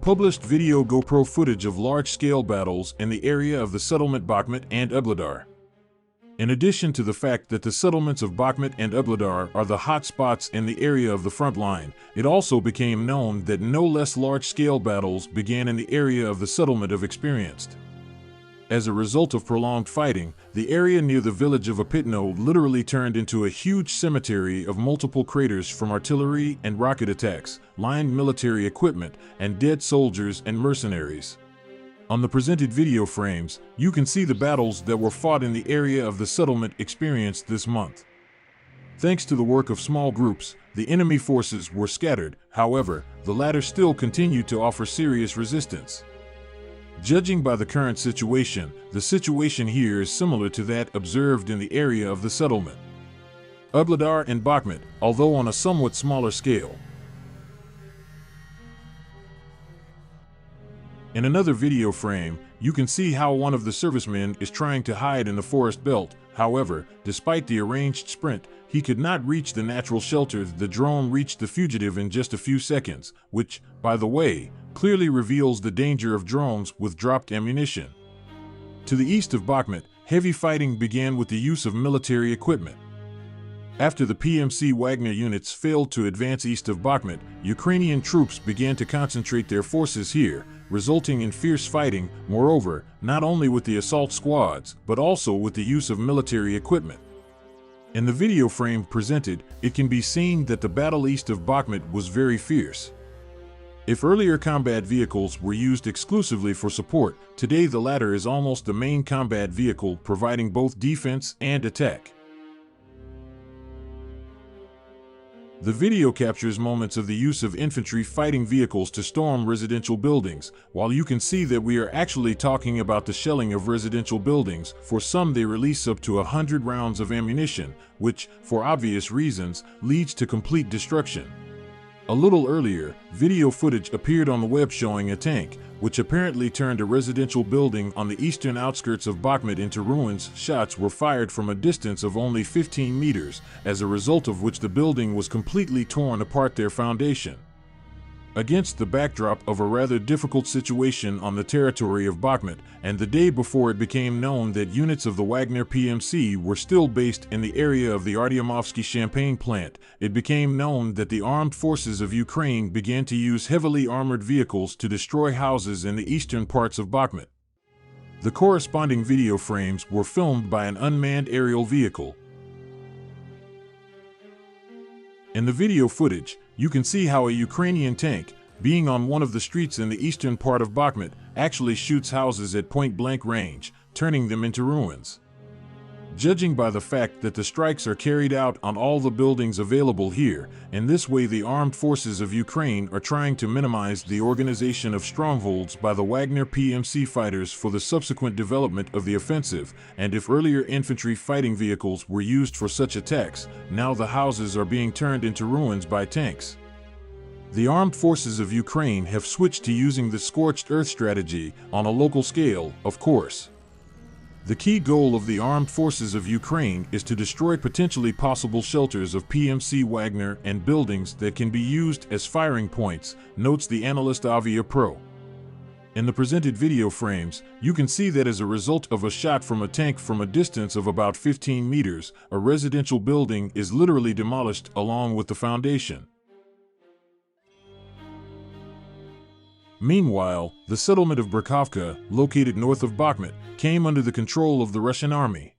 published video GoPro footage of large-scale battles in the area of the settlement Bakhmut and Ugledar. In addition to the fact that the settlements of Bakhmut and Ugledar are the hot spots in the area of the front line, it also became known that no less large-scale battles began in the area of the settlement of Experienced. As a result of prolonged fighting, the area near the village of Opytnoe literally turned into a huge cemetery of multiple craters from artillery and rocket attacks, lined military equipment, and dead soldiers and mercenaries. On the presented video frames, you can see the battles that were fought in the area of the settlement Experienced this month. Thanks to the work of small groups, the enemy forces were scattered. However, the latter still continued to offer serious resistance. Judging by the current situation, the situation here is similar to that observed in the area of the settlement Ugledar and Bakhmut, although on a somewhat smaller scale. In another video frame, you can see how one of the servicemen is trying to hide in the forest belt. However, despite the arranged sprint, he could not reach the natural shelter. The drone reached the fugitive in just a few seconds, which, by the way, clearly reveals the danger of drones with dropped ammunition. To the east of Bakhmut, heavy fighting began with the use of military equipment. After the PMC Wagner units failed to advance east of Bakhmut, Ukrainian troops began to concentrate their forces here, resulting in fierce fighting, moreover, not only with the assault squads, but also with the use of military equipment. In the video frame presented, it can be seen that the battle east of Bakhmut was very fierce. If earlier combat vehicles were used exclusively for support, today the latter is almost the main combat vehicle, providing both defense and attack. The video captures moments of the use of infantry fighting vehicles to storm residential buildings. While you can see that we are actually talking about the shelling of residential buildings, for some they release up to 100 rounds of ammunition, which, for obvious reasons, leads to complete destruction. A little earlier, video footage appeared on the web showing a tank, which apparently turned a residential building on the eastern outskirts of Bakhmut into ruins. Shots were fired from a distance of only 15 meters, as a result of which the building was completely torn apart their foundation. Against the backdrop of a rather difficult situation on the territory of Bakhmut, and the day before it became known that units of the Wagner PMC were still based in the area of the Artyomovsky Champagne plant, it became known that the armed forces of Ukraine began to use heavily armored vehicles to destroy houses in the eastern parts of Bakhmut. The corresponding video frames were filmed by an unmanned aerial vehicle. In the video footage, you can see how a Ukrainian tank, being on one of the streets in the eastern part of Bakhmut, actually shoots houses at point-blank range, turning them into ruins. Judging by the fact that the strikes are carried out on all the buildings available here, in this way the armed forces of Ukraine are trying to minimize the organization of strongholds by the Wagner PMC fighters for the subsequent development of the offensive, and if earlier infantry fighting vehicles were used for such attacks, now the houses are being turned into ruins by tanks. The armed forces of Ukraine have switched to using the scorched earth strategy on a local scale, of course. The key goal of the armed forces of Ukraine is to destroy potentially possible shelters of PMC Wagner and buildings that can be used as firing points, notes the analyst Opytnoe. In the presented video frames, you can see that as a result of a shot from a tank from a distance of about 15 meters, a residential building is literally demolished along with the foundation. Meanwhile, the settlement of Berkovka, located north of Bakhmut, came under the control of the Russian army.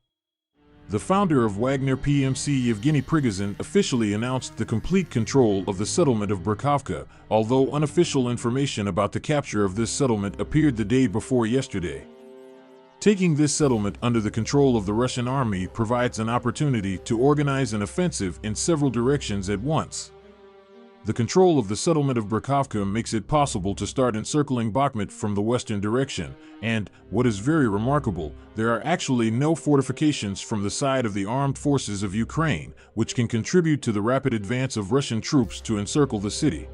The founder of Wagner PMC, Yevgeny Prigozhin, officially announced the complete control of the settlement of Berkovka, although unofficial information about the capture of this settlement appeared the day before yesterday. Taking this settlement under the control of the Russian army provides an opportunity to organize an offensive in several directions at once. The control of the settlement of Berkovka makes it possible to start encircling Bakhmut from the western direction, and, what is very remarkable, there are actually no fortifications from the side of the armed forces of Ukraine, which can contribute to the rapid advance of Russian troops to encircle the city.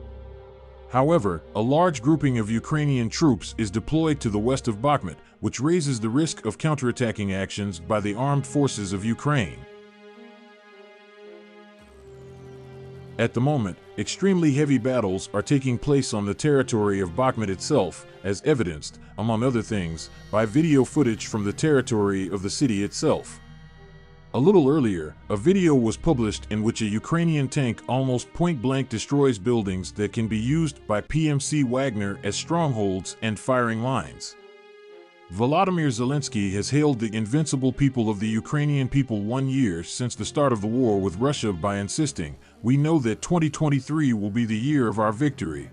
However, a large grouping of Ukrainian troops is deployed to the west of Bakhmut, which raises the risk of counterattacking actions by the armed forces of Ukraine. At the moment, extremely heavy battles are taking place on the territory of Bakhmut itself, as evidenced, among other things, by video footage from the territory of the city itself. A little earlier, a video was published in which a Ukrainian tank almost point-blank destroys buildings that can be used by PMC Wagner as strongholds and firing lines. Volodymyr Zelensky has hailed the invincible people of the Ukrainian people 1 year since the start of the war with Russia by insisting, "We know that 2023 will be the year of our victory."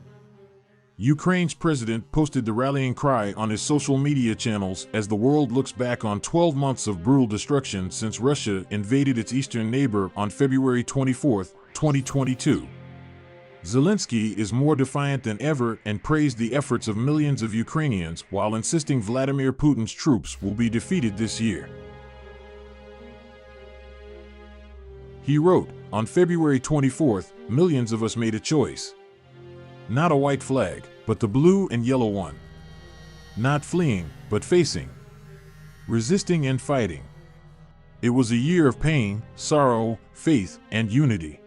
Ukraine's president posted the rallying cry on his social media channels as the world looks back on 12 months of brutal destruction since Russia invaded its eastern neighbor on February 24, 2022. Zelensky is more defiant than ever and praised the efforts of millions of Ukrainians while insisting Vladimir Putin's troops will be defeated this year. He wrote, "On February 24th, millions of us made a choice. Not a white flag, but the blue and yellow one. Not fleeing, but facing. Resisting and fighting. It was a year of pain, sorrow, faith, and unity.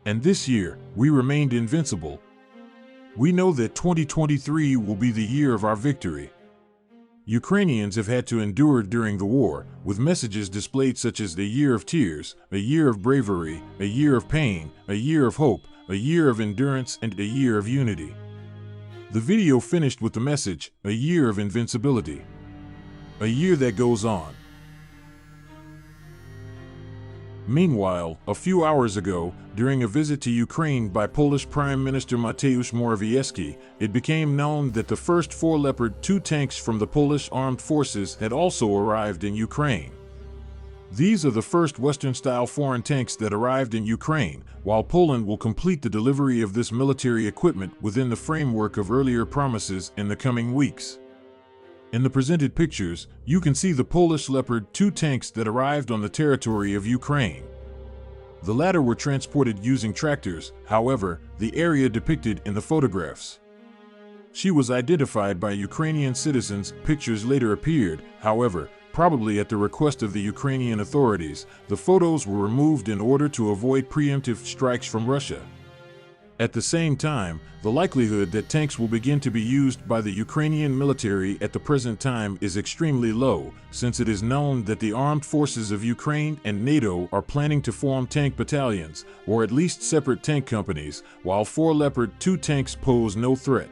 And this year, we remained invincible. We know that 2023 will be the year of our victory." Ukrainians have had to endure during the war, with messages displayed such as a year of tears, a year of bravery, a year of pain, a year of hope, a year of endurance, and a year of unity. The video finished with the message, "A year of invincibility. A year that goes on." Meanwhile, a few hours ago, during a visit to Ukraine by Polish Prime Minister Mateusz Morawiecki, it became known that the first 4 Leopard 2 tanks from the Polish armed forces had also arrived in Ukraine. These are the first Western-style foreign tanks that arrived in Ukraine, while Poland will complete the delivery of this military equipment within the framework of earlier promises in the coming weeks. In the presented pictures, you can see the Polish Leopard 2 tanks that arrived on the territory of Ukraine. The latter were transported using tractors, however, the area depicted in the photographs. She was identified by Ukrainian citizens. Pictures later appeared, however, probably at the request of the Ukrainian authorities. The photos were removed in order to avoid preemptive strikes from Russia. At the same time, the likelihood that tanks will begin to be used by the Ukrainian military at the present time is extremely low, since it is known that the armed forces of Ukraine and NATO are planning to form tank battalions, or at least separate tank companies, while 4 Leopard 2 tanks pose no threat.